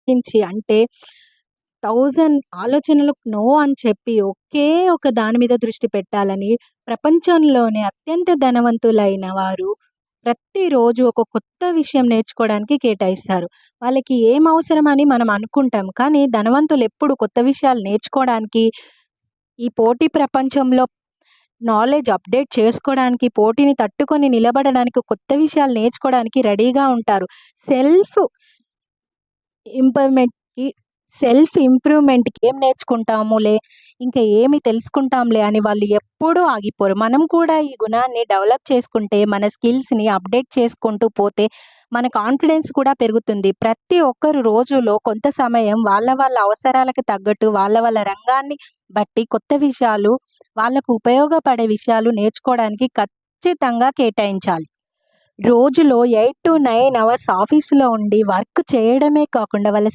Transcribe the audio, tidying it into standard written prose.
తగ్గించి అంటే 1000 ఆలోచనలకు నో అని చెప్పి ఒకే ఒక దాని మీద దృష్టి పెట్టాలని ప్రపంచంలోనే అత్యంత ధనవంతులైన వారు ప్రతిరోజు ఒక కొత్త విషయం నేర్చుకోవడానికి కేటాయిస్తారు. వాళ్ళకి ఏం అవసరమని మనం అనుకుంటాం. కానీ ధనవంతులెప్పుడు కొత్త విషయాలు నేర్చుకోవడానికి, ఈ పోటీ ప్రపంచంలో నాలెడ్జ్ అప్‌డేట్ చేసుకోవడానికి, పోటీని తట్టుకొని నిలబడడానికి, కొత్త విషయాలు నేర్చుకోవడానికి రెడీగా ఉంటారు. సెల్ఫ్ ఇంపర్‌మెంట్‌కి సెల్ఫ్ ఇంప్రూవ్‌మెంట్‌కి ఏం నేర్చుకుంటాములే, ఇంకా ఏమి తెలుసుకుంటాంలే అని వాళ్ళు ఎప్పుడూ ఆగిపోరు. మనం కూడా ఈ గుణాన్ని డెవలప్ చేసుకుంటే, మన స్కిల్స్‌ని అప్‌డేట్ చేసుకుంటూ పోతే, మన కాన్ఫిడెన్స్ కూడా పెరుగుతుంది. ప్రతి ఒక్కరు రోజులో కొంత సమయం వాళ్ళ వాళ్ళ అవసరాలకు తగ్గట్టు, వాళ్ళ వాళ్ళ రంగాన్ని బట్టి కొత్త విషయాలు, వాళ్ళకు ఉపయోగపడే విషయాలు నేర్చుకోవడానికి ఖచ్చితంగా కేటాయించాలి. రోజులో 8-9 అవర్స్ ఆఫీస్‌లో ఉండి వర్క్ చేయడమే కాకుండా వాళ్ళ